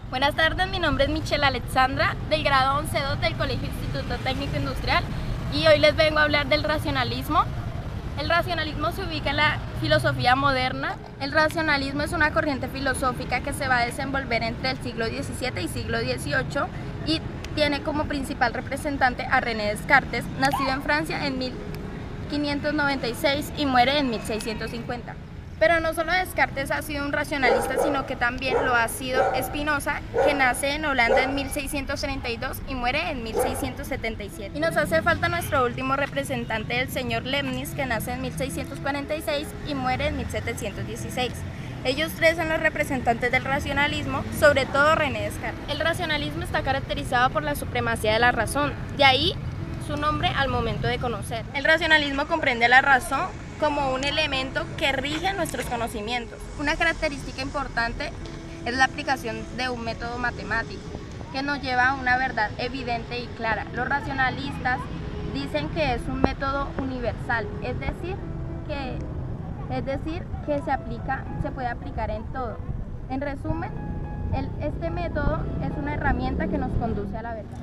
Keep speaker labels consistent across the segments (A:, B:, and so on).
A: Buenas tardes, mi nombre es Michelle Alexandra, del grado 11-2 del Colegio Instituto Técnico Industrial, y hoy les vengo a hablar del racionalismo. El racionalismo se ubica en la filosofía moderna. El racionalismo es una corriente filosófica que se va a desenvolver entre el siglo XVII y siglo XVIII y tiene como principal representante a René Descartes, nacido en Francia en 1596 y muere en 1650. Pero no solo Descartes ha sido un racionalista, sino que también lo ha sido Spinoza, que nace en Holanda en 1632 y muere en 1677. Y nos hace falta nuestro último representante, el señor Leibniz, que nace en 1646 y muere en 1716. Ellos tres son los representantes del racionalismo, sobre todo René Descartes. El racionalismo está caracterizado por la supremacía de la razón, de ahí su nombre al momento de conocer. El racionalismo comprende la razón como un elemento que rige nuestros conocimientos. Una característica importante es la aplicación de un método matemático que nos lleva a una verdad evidente y clara. Los racionalistas dicen que es un método universal, es decir que se puede aplicar en todo. En resumen, este método es una herramienta que nos conduce a la verdad.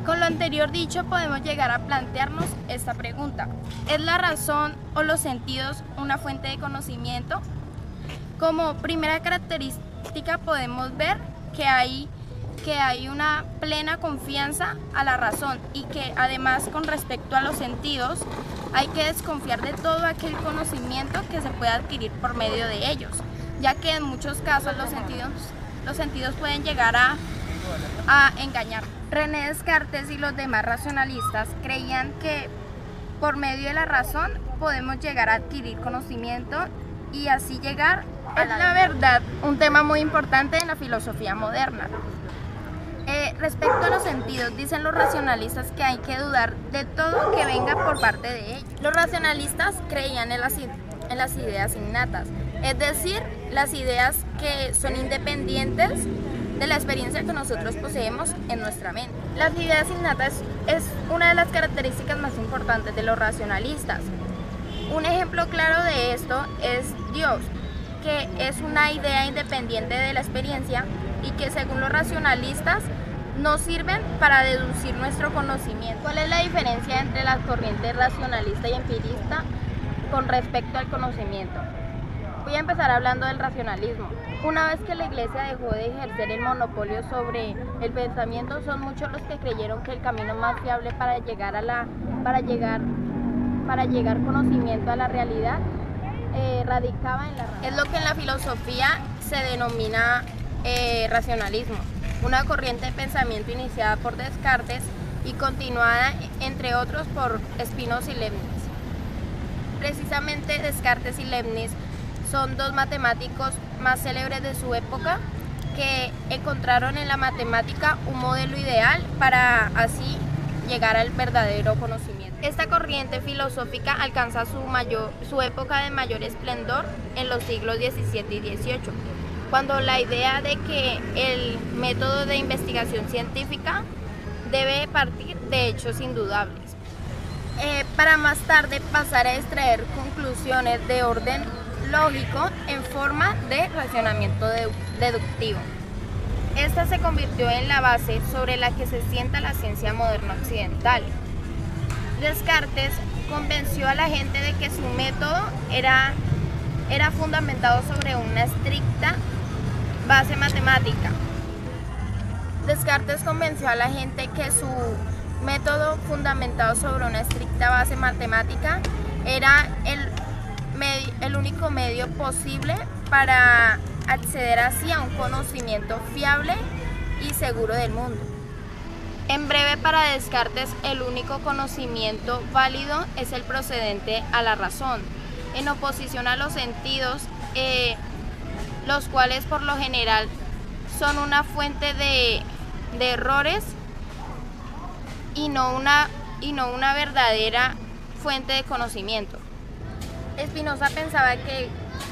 A: Con lo anterior dicho, podemos llegar a plantearnos esta pregunta: ¿es la razón o los sentidos una fuente de conocimiento? Como primera característica podemos ver que hay una plena confianza a la razón y que además con respecto a los sentidos hay que desconfiar de todo aquel conocimiento que se puede adquirir por medio de ellos, ya que en muchos casos los sentidos pueden llegar a engañar. René Descartes y los demás racionalistas creían que por medio de la razón podemos llegar a adquirir conocimiento y así llegar a la verdad, un tema muy importante en la filosofía moderna. Respecto a los sentidos, dicen los racionalistas que hay que dudar de todo que venga por parte de ellos. Los racionalistas creían en las ideas innatas, es decir, las ideas que son independientes de la experiencia que nosotros poseemos en nuestra mente. Las ideas innatas es una de las características más importantes de los racionalistas. Un ejemplo claro de esto es Dios, que es una idea independiente de la experiencia y que según los racionalistas nos sirven para deducir nuestro conocimiento. ¿Cuál es la diferencia entre las corrientes racionalista y empirista con respecto al conocimiento? Voy a empezar hablando del racionalismo. Una vez que la Iglesia dejó de ejercer el monopolio sobre el pensamiento, son muchos los que creyeron que el camino más fiable para llegar conocimiento a la realidad radicaba en la razón. Es lo que en la filosofía se denomina racionalismo, una corriente de pensamiento iniciada por Descartes y continuada, entre otros, por Spinoza y Leibniz. Precisamente Descartes y Leibniz son dos matemáticos más célebres de su época que encontraron en la matemática un modelo ideal para así llegar al verdadero conocimiento. Esta corriente filosófica alcanza su época de mayor esplendor en los siglos XVII y XVIII, cuando la idea de que el método de investigación científica debe partir de hechos indudables, para más tarde pasar a extraer conclusiones de orden lógico en forma de racionamiento deductivo. Esta se convirtió en la base sobre la que se sienta la ciencia moderna occidental. Descartes convenció a la gente de que su método era fundamentado sobre una estricta base matemática. Descartes convenció a la gente que su método fundamentado sobre una estricta base matemática era el único medio posible para acceder así a un conocimiento fiable y seguro del mundo. En breve, para Descartes, el único conocimiento válido es el procedente a la razón, en oposición a los sentidos, los cuales por lo general son una fuente de errores y no una verdadera fuente de conocimiento. Spinoza pensaba que,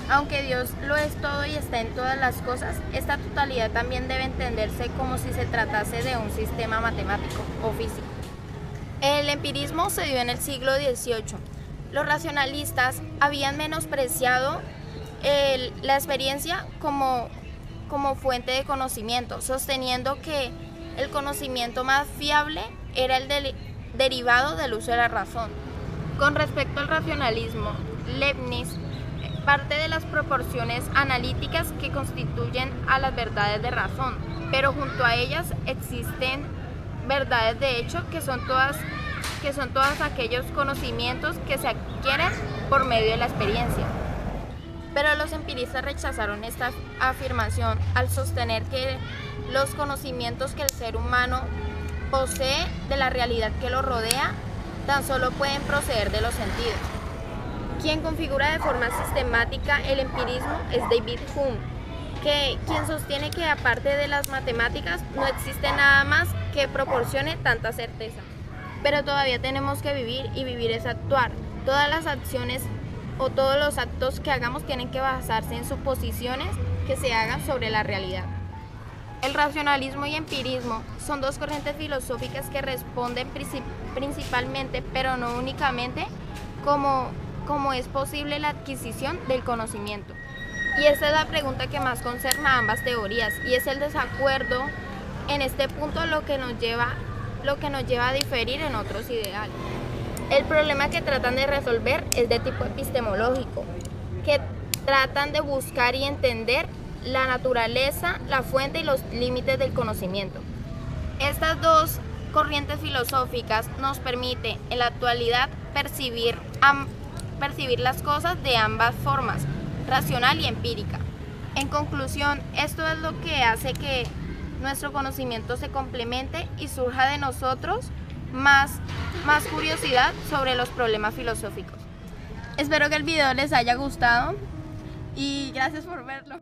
A: aunque Dios lo es todo y está en todas las cosas, esta totalidad también debe entenderse como si se tratase de un sistema matemático o físico. El empirismo se dio en el siglo XVIII. Los racionalistas habían menospreciado la experiencia como como fuente de conocimiento, sosteniendo que el conocimiento más fiable era el derivado del uso de la razón. Con respecto al racionalismo, Leibniz parte de las proporciones analíticas que constituyen a las verdades de razón, pero junto a ellas existen verdades de hecho que son todos aquellos conocimientos que se adquieren por medio de la experiencia. Pero los empiristas rechazaron esta afirmación al sostener que los conocimientos que el ser humano posee de la realidad que lo rodea tan solo pueden proceder de los sentidos. Quien configura de forma sistemática el empirismo es David Hume, quien sostiene que aparte de las matemáticas no existe nada más que proporcione tanta certeza. Pero todavía tenemos que vivir, y vivir es actuar. Todas las acciones o todos los actos que hagamos tienen que basarse en suposiciones que se hagan sobre la realidad. El racionalismo y empirismo son dos corrientes filosóficas que responden principalmente, pero no únicamente, cómo es posible la adquisición del conocimiento. Y esta es la pregunta que más concerna a ambas teorías, y es el desacuerdo en este punto lo que nos lleva a diferir en otros ideales. El problema que tratan de resolver es de tipo epistemológico, que tratan de buscar y entender la naturaleza, la fuente y los límites del conocimiento. Estas dos corrientes filosóficas nos permiten en la actualidad percibir las cosas de ambas formas, racional y empírica. En conclusión, esto es lo que hace que nuestro conocimiento se complemente y surja de nosotros más curiosidad sobre los problemas filosóficos. Espero que el video les haya gustado y gracias por verlo.